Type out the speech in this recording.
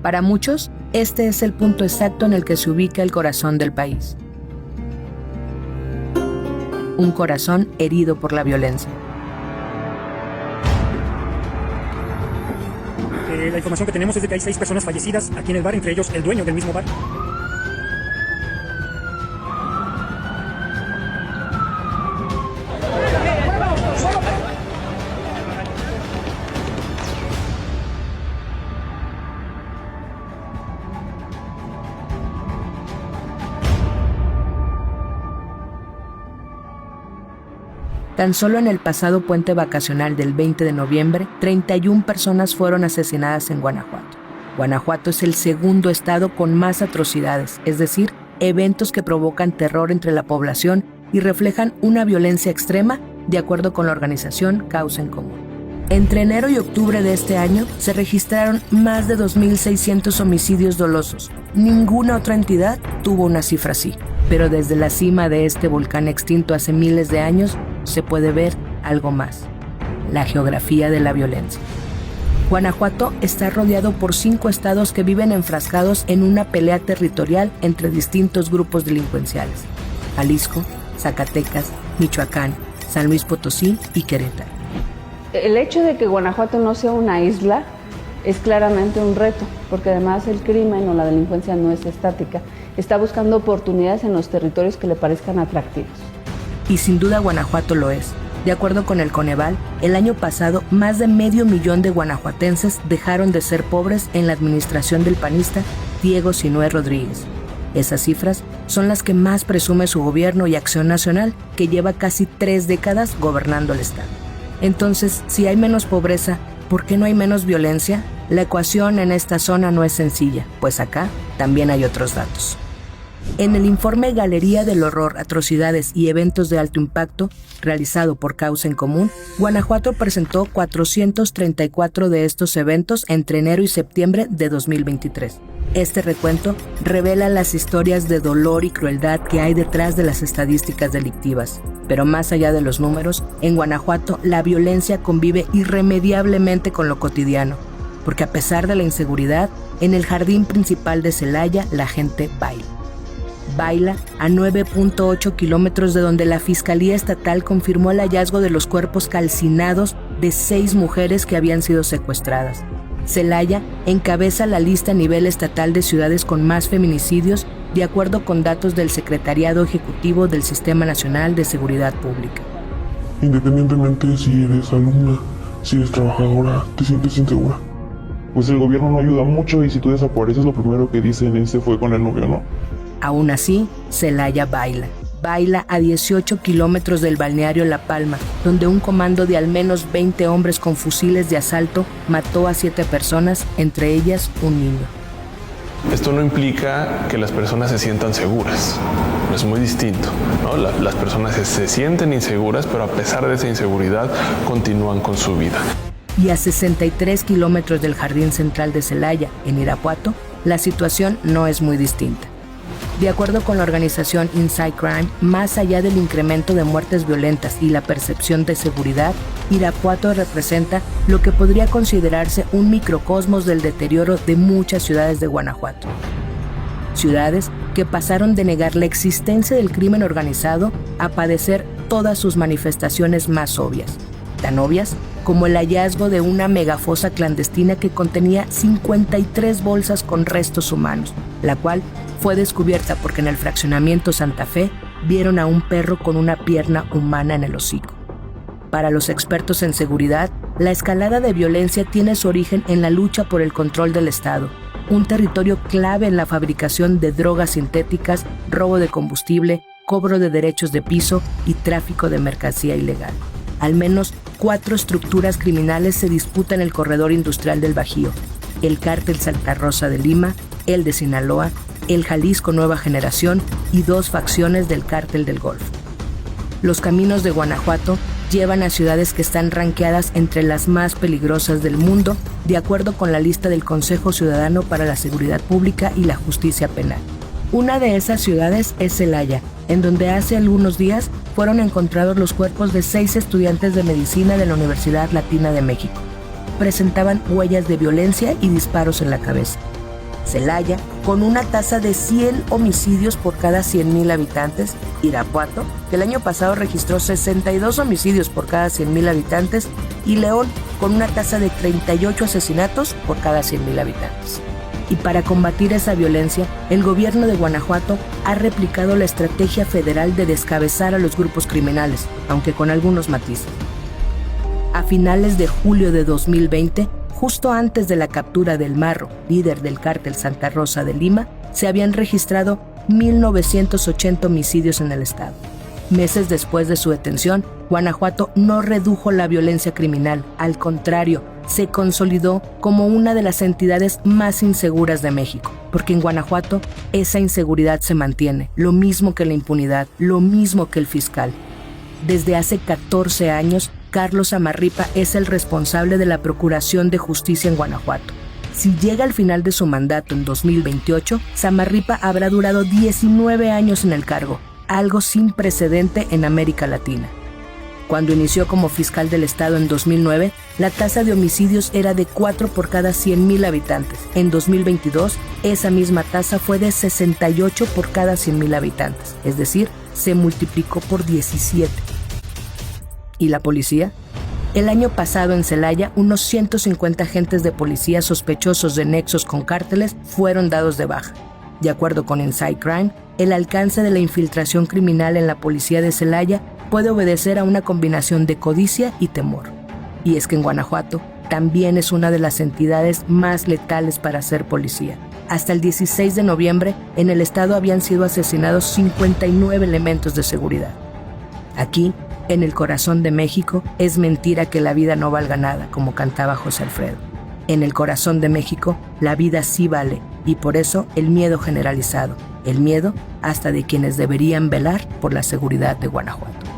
Para muchos, este es el punto exacto en el que se ubica el corazón del país. Un corazón herido por la violencia. La información que tenemos es de que hay 6 personas fallecidas aquí en el bar, entre ellos el dueño del mismo bar. Tan solo en el pasado puente vacacional del 20 de noviembre, 31 personas fueron asesinadas en Guanajuato. Guanajuato es el segundo estado con más atrocidades, es decir, eventos que provocan terror entre la población y reflejan una violencia extrema, de acuerdo con la organización Causa en Común. Entre enero y octubre de este año se registraron más de 2.600 homicidios dolosos. Ninguna otra entidad tuvo una cifra así. Pero desde la cima de este volcán extinto hace miles de años se puede ver algo más: la geografía de la violencia. Guanajuato está rodeado por 5 estados que viven enfrascados en una pelea territorial entre distintos grupos delincuenciales: Jalisco, Zacatecas, Michoacán, San Luis Potosí y Querétaro. El hecho de que Guanajuato no sea una isla es claramente un reto, porque además el crimen o la delincuencia no es estática, está buscando oportunidades en los territorios que le parezcan atractivos. Y sin duda Guanajuato lo es. De acuerdo con el Coneval, el año pasado más de 500,000 de guanajuatenses dejaron de ser pobres en la administración del panista Diego Sinue Rodríguez. Esas cifras son las que más presume su gobierno y Acción Nacional, que lleva casi 3 décadas gobernando el estado. Entonces, si hay menos pobreza, ¿por qué no hay menos violencia? La ecuación en esta zona no es sencilla, pues acá también hay otros datos. En el informe Galería del Horror, Atrocidades y Eventos de Alto Impacto, realizado por Causa en Común, Guanajuato presentó 434 de estos eventos entre enero y septiembre de 2023. Este recuento revela las historias de dolor y crueldad que hay detrás de las estadísticas delictivas. Pero más allá de los números, en Guanajuato la violencia convive irremediablemente con lo cotidiano, porque a pesar de la inseguridad, en el jardín principal de Celaya la gente baila. Baila a 9.8 kilómetros de donde la Fiscalía Estatal confirmó el hallazgo de los cuerpos calcinados de 6 mujeres que habían sido secuestradas. Celaya encabeza la lista a nivel estatal de ciudades con más feminicidios, de acuerdo con datos del Secretariado Ejecutivo del Sistema Nacional de Seguridad Pública. Independientemente si eres alumna, si eres trabajadora, te sientes insegura. Pues el gobierno no ayuda mucho y si tú desapareces lo primero que dicen es se fue con el novio, ¿no? Aún así, Celaya baila. Baila a 18 kilómetros del balneario La Palma, donde un comando de al menos 20 hombres con fusiles de asalto mató a 7 personas, entre ellas un niño. Esto no implica que las personas se sientan seguras, es muy distinto, ¿no? Las personas se sienten inseguras, pero a pesar de esa inseguridad continúan con su vida. Y a 63 kilómetros del Jardín Central de Celaya, en Irapuato, la situación no es muy distinta. De acuerdo con la organización Inside Crime, más allá del incremento de muertes violentas y la percepción de seguridad, Irapuato representa lo que podría considerarse un microcosmos del deterioro de muchas ciudades de Guanajuato. Ciudades que pasaron de negar la existencia del crimen organizado a padecer todas sus manifestaciones más obvias. Tan obvias como el hallazgo de una megafosa clandestina que contenía 53 bolsas con restos humanos, la cual fue descubierta porque en el fraccionamiento Santa Fe vieron a un perro con una pierna humana en el hocico. Para los expertos en seguridad, la escalada de violencia tiene su origen en la lucha por el control del Estado, un territorio clave en la fabricación de drogas sintéticas, robo de combustible, cobro de derechos de piso y tráfico de mercancía ilegal. Al menos 4 estructuras criminales se disputan el corredor industrial del Bajío: el Cártel Santa Rosa de Lima, el de Sinaloa, el Jalisco Nueva Generación y 2 facciones del Cártel del Golfo. Los caminos de Guanajuato llevan a ciudades que están rankeadas entre las más peligrosas del mundo, de acuerdo con la lista del Consejo Ciudadano para la Seguridad Pública y la Justicia Penal. Una de esas ciudades es Celaya, en donde hace algunos días fueron encontrados los cuerpos de 6 estudiantes de medicina de la Universidad Latina de México. Presentaban huellas de violencia y disparos en la cabeza. Celaya, con una tasa de 100 homicidios por cada 100,000 habitantes, Irapuato, que el año pasado registró 62 homicidios por cada 100,000 habitantes, y León, con una tasa de 38 asesinatos por cada 100,000 habitantes. Y para combatir esa violencia, el gobierno de Guanajuato ha replicado la estrategia federal de descabezar a los grupos criminales, aunque con algunos matices. A finales de julio de 2020, justo antes de la captura del Marro, líder del cártel Santa Rosa de Lima, se habían registrado 1,980 homicidios en el estado. Meses después de su detención, Guanajuato no redujo la violencia criminal, al contrario, se consolidó como una de las entidades más inseguras de México, porque en Guanajuato esa inseguridad se mantiene, lo mismo que la impunidad, lo mismo que el fiscal. Desde hace 14 años, Carlos Samarripa es el responsable de la Procuración de Justicia en Guanajuato. Si llega al final de su mandato en 2028, Samarripa habrá durado 19 años en el cargo, algo sin precedente en América Latina. Cuando inició como fiscal del estado en 2009, la tasa de homicidios era de 4 por cada 100,000 habitantes. En 2022, esa misma tasa fue de 68 por cada 100,000 habitantes, es decir, se multiplicó por 17. ¿Y la policía? El año pasado en Celaya, unos 150 agentes de policía sospechosos de nexos con cárteles fueron dados de baja. De acuerdo con Inside Crime, el alcance de la infiltración criminal en la policía de Celaya puede obedecer a una combinación de codicia y temor. Y es que en Guanajuato también es una de las entidades más letales para ser policía. Hasta el 16 de noviembre, en el estado habían sido asesinados 59 elementos de seguridad. Aquí, en el corazón de México, es mentira que la vida no valga nada, como cantaba José Alfredo. En el corazón de México, la vida sí vale, y por eso el miedo generalizado, el miedo hasta de quienes deberían velar por la seguridad de Guanajuato.